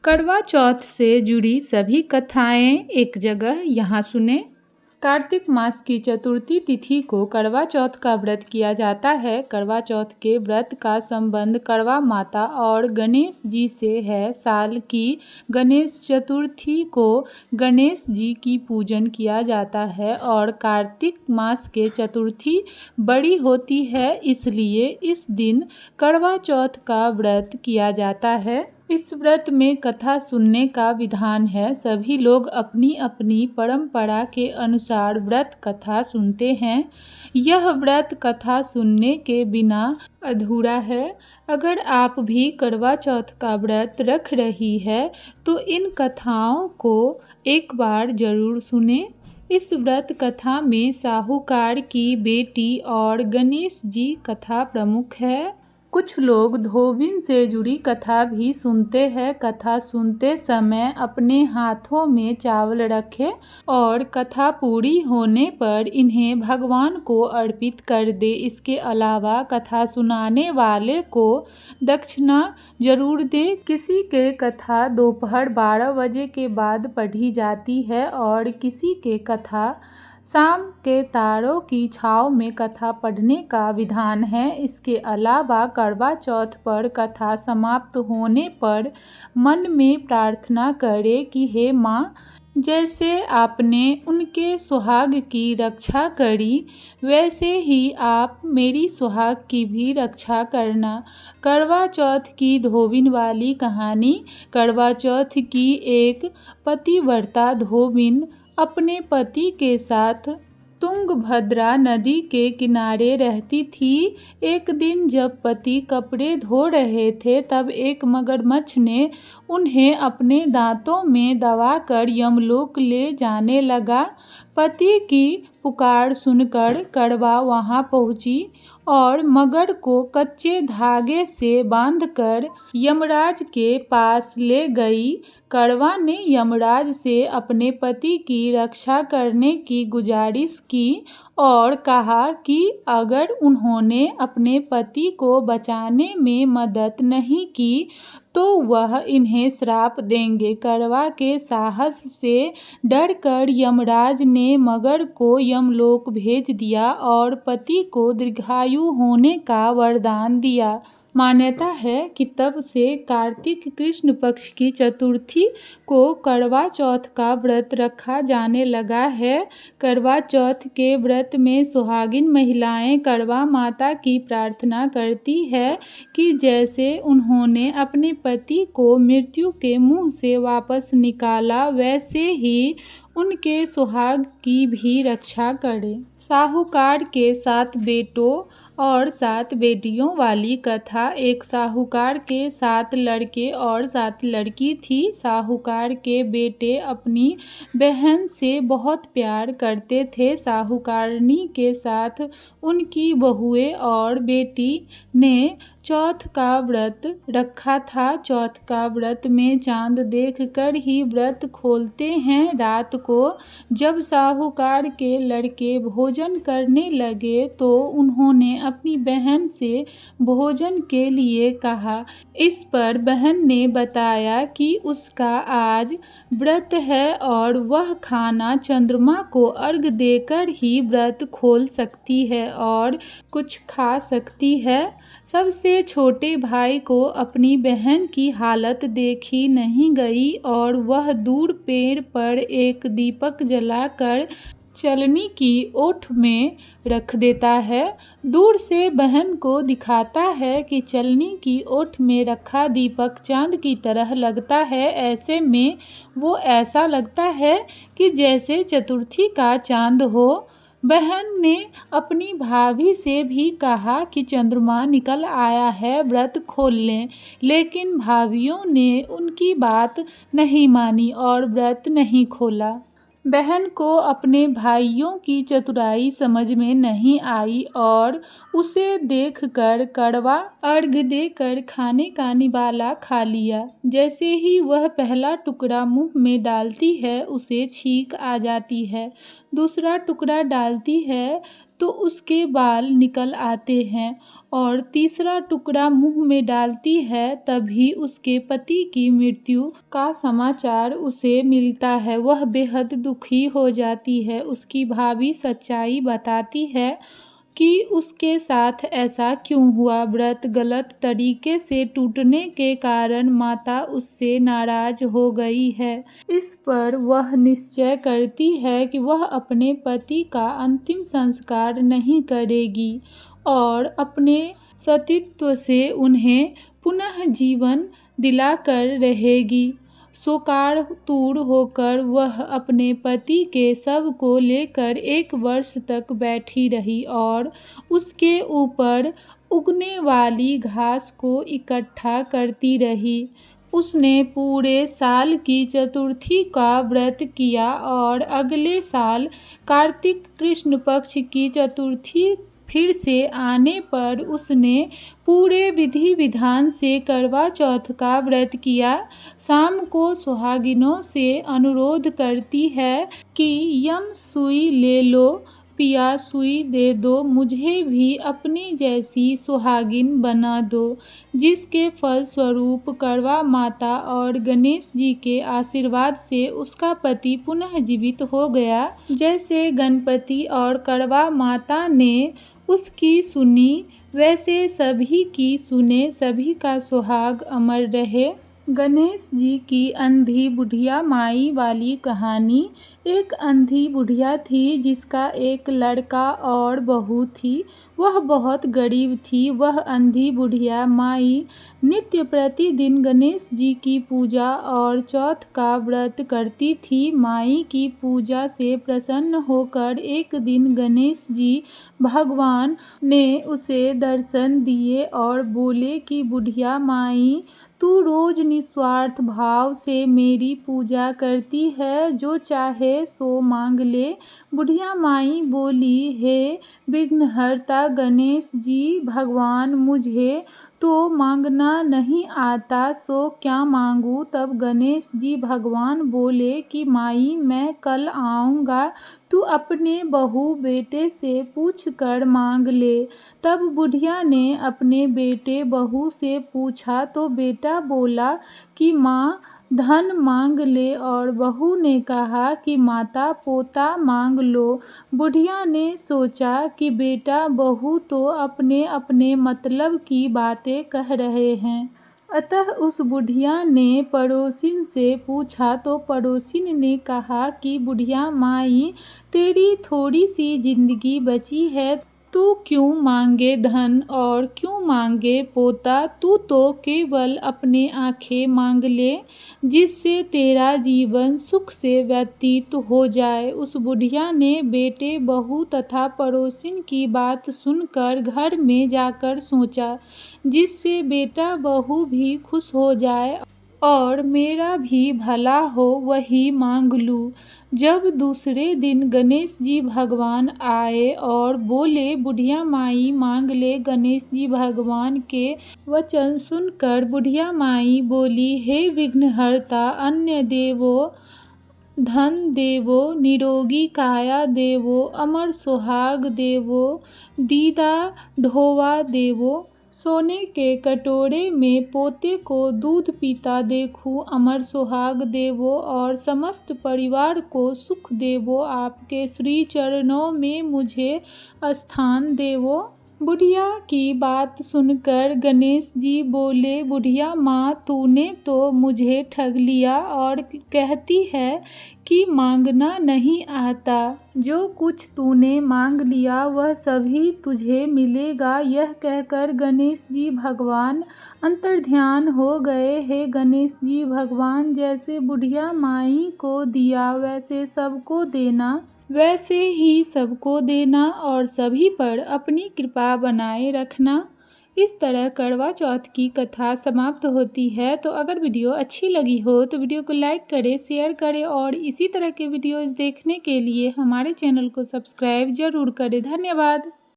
करवा चौथ से जुड़ी सभी कथाएं एक जगह यहाँ सुने। कार्तिक मास की चतुर्थी तिथि को करवा चौथ का व्रत किया जाता है। करवा चौथ के व्रत का संबंध करवा माता और गणेश जी से है। साल की गणेश चतुर्थी को गणेश जी की पूजन किया जाता है और कार्तिक मास के चतुर्थी बड़ी होती है, इसलिए इस दिन करवा चौथ का व्रत किया जाता है। इस व्रत में कथा सुनने का विधान है। सभी लोग अपनी अपनी परंपरा के अनुसार व्रत कथा सुनते हैं। यह व्रत कथा सुनने के बिना अधूरा है। अगर आप भी करवा चौथ का व्रत रख रही है तो इन कथाओं को एक बार जरूर सुने। इस व्रत कथा में साहूकार की बेटी और गणेश जी कथा प्रमुख है। कुछ लोग धोबिन से जुड़ी कथा भी सुनते हैं। कथा सुनते समय अपने हाथों में चावल रखें और कथा पूरी होने पर इन्हें भगवान को अर्पित कर दे। इसके अलावा कथा सुनाने वाले को दक्षिणा जरूर दे। किसी के कथा दोपहर 12 बजे के बाद पढ़ी जाती है और किसी के कथा शाम के तारों की छाँव में कथा पढ़ने का विधान है। इसके अलावा करवा चौथ पर कथा समाप्त होने पर मन में प्रार्थना करें कि हे माँ, जैसे आपने उनके सुहाग की रक्षा करी, वैसे ही आप मेरी सुहाग की भी रक्षा करना। करवा चौथ की धोबिन वाली कहानी। करवा चौथ की एक पतिव्रता धोबिन अपने पति के साथ तुंगभद्रा नदी के किनारे रहती थी। एक दिन जब पति कपड़े धो रहे थे, तब एक मगरमच्छ ने उन्हें अपने दांतों में दबाकर यमलोक ले जाने लगा। पति की पुकार सुनकर कड़वा वहां पहुंची और मगर को कच्चे धागे से बांधकर यमराज के पास ले गई। कड़वा ने यमराज से अपने पति की रक्षा करने की गुजारिश की और कहा कि अगर उन्होंने अपने पति को बचाने में मदद नहीं की तो वह इन्हें श्राप देंगे। कड़वा के साहस से डरकर यमराज ने मगर को यमलोक भेज दिया और पति को दीर्घायु होने का वरदान दिया। मान्यता है कि तब से कार्तिक कृष्ण पक्ष की चतुर्थी को करवा चौथ का व्रत रखा जाने लगा है। करवा चौथ के व्रत में सुहागिन महिलाएं करवा माता की प्रार्थना करती है कि जैसे उन्होंने अपने पति को मृत्यु के मुंह से वापस निकाला, वैसे ही उनके सुहाग की भी रक्षा करें। साहूकार के 7 बेटों और 7 बेटियों वाली कथा। एक साहूकार के 7 लड़के और 7 लड़की थी। साहूकार के बेटे अपनी बहन से बहुत प्यार करते थे। साहूकारनी के साथ उनकी बहुएं और बेटी ने चौथ का व्रत रखा था। चौथ का व्रत में चांद देखकर ही व्रत खोलते हैं। रात को जब साहूकार के लड़के भोजन करने लगे तो उन्होंने अपनी बहन से भोजन के लिए कहा। इस पर बहन ने बताया कि उसका आज व्रत है और वह खाना चंद्रमा को अर्घ देकर ही व्रत खोल सकती है और कुछ खा सकती है। सबसे छोटे भाई को अपनी बहन की हालत देखी नहीं गई और वह दूर पेड़ पर एक दीपक जलाकर चलनी की ओट में रख देता है। दूर से बहन को दिखाता है कि चलनी की ओट में रखा दीपक चांद की तरह लगता है। ऐसे में वो ऐसा लगता है कि जैसे चतुर्थी का चांद हो। बहन ने अपनी भाभी से भी कहा कि चंद्रमा निकल आया है, व्रत खोल लें, लेकिन भाभियों ने उनकी बात नहीं मानी और व्रत नहीं खोला। बहन को अपने भाइयों की चतुराई समझ में नहीं आई और उसे देखकर कड़वा अर्घ देकर खाने का निवाला खा लिया। जैसे ही वह पहला टुकड़ा मुंह में डालती है, उसे छींक आ जाती है। दूसरा टुकड़ा डालती है तो उसके बाल निकल आते हैं और तीसरा टुकड़ा मुंह में डालती है, तभी उसके पति की मृत्यु का समाचार उसे मिलता है। वह बेहद दुखी हो जाती है। उसकी भाभी सच्चाई बताती है कि उसके साथ ऐसा क्यों हुआ। व्रत गलत तरीके से टूटने के कारण माता उससे नाराज हो गई है। इस पर वह निश्चय करती है कि वह अपने पति का अंतिम संस्कार नहीं करेगी और अपने सतीत्व से उन्हें पुनः जीवन दिलाकर रहेगी। शोकातुर होकर वह अपने पति के शव को लेकर 1 वर्ष तक बैठी रही और उसके ऊपर उगने वाली घास को इकट्ठा करती रही। उसने पूरे साल की चतुर्थी का व्रत किया और अगले साल कार्तिक कृष्ण पक्ष की चतुर्थी फिर से आने पर उसने पूरे विधि विधान से करवा चौथ का व्रत किया। शाम को सुहागिनों से अनुरोध करती है कि यम सुई ले लो, पिया सुई दे दो, मुझे भी अपनी जैसी सुहागिन बना दो। जिसके फलस्वरूप करवा माता और गणेश जी के आशीर्वाद से उसका पति पुनः जीवित हो गया। जैसे गणपति और करवा माता ने उसकी सुनी, वैसे सभी की सुने, सभी का सुहाग अमर रहे। गणेश जी की अंधी बुढ़िया माई वाली कहानी। एक अंधी बुढ़िया थी जिसका एक लड़का और बहू थी। वह बहुत गरीब थी। वह अंधी बुढ़िया माई नित्य प्रतिदिन गणेश जी की पूजा और चौथ का व्रत करती थी। माई की पूजा से प्रसन्न होकर एक दिन गणेश जी भगवान ने उसे दर्शन दिए और बोले कि बुढ़िया माई, तू रोज निस्वार्थ भाव से मेरी पूजा करती है, जो चाहे सो मांग ले। बुढ़िया माई बोली, हे विघ्नहर्ता गणेश जी भगवान, मुझे तो मांगना नहीं आता, सो क्या मांगू। तब गणेश जी भगवान बोले कि माई, मैं कल आऊँगा, तू अपने बहू बेटे से पूछ कर मांग ले। तब बुढ़िया ने अपने बेटे बहू से पूछा तो बेटा बोला कि माँ धन मांग ले और बहू ने कहा कि माता पोता मांग लो। बुढ़िया ने सोचा कि बेटा बहू तो अपने अपने मतलब की बातें कह रहे हैं। अतः उस बुढ़िया ने पड़ोसिन से पूछा तो पड़ोसिन ने कहा कि बुढ़िया माई, तेरी थोड़ी सी जिंदगी बची है, तू क्यों मांगे धन और क्यों मांगे पोता। तू तो केवल अपने आंखें मांग ले, जिससे तेरा जीवन सुख से व्यतीत हो जाए। उस बुढ़िया ने बेटे बहू तथा पड़ोसिन की बात सुनकर घर में जाकर सोचा, जिससे बेटा बहू भी खुश हो जाए और मेरा भी भला हो, वही मांग लूँ। जब दूसरे दिन गणेश जी भगवान आए और बोले, बुढ़िया माई मांग ले। गणेश जी भगवान के वचन सुनकर बुढ़िया माई बोली, हे विघ्नहर्ता, अन्न देवो, धन देवो, निरोगी काया देवो, अमर सुहाग देवो, दीदा ढोवा देवो। सोने के कटोरे में पोते को दूध पीता देखूं, अमर सुहाग देवो और समस्त परिवार को सुख देवो। आपके श्री चरणों में मुझे स्थान देवो। बुढ़िया की बात सुनकर गणेश जी बोले, बुढ़िया माँ, तूने तो मुझे ठग लिया और कहती है कि मांगना नहीं आता। जो कुछ तूने मांग लिया वह सभी तुझे मिलेगा। यह कहकर गणेश जी भगवान अंतर्ध्यान हो गए। हे गणेश जी भगवान, जैसे बुढ़िया माई को दिया वैसे सबको देना, वैसे ही सबको देना और सभी पर अपनी कृपा बनाए रखना। इस तरह करवा चौथ की कथा समाप्त होती है। तो अगर वीडियो अच्छी लगी हो तो वीडियो को लाइक करें, शेयर करें और इसी तरह के वीडियोज़ देखने के लिए हमारे चैनल को सब्सक्राइब जरूर करें। धन्यवाद।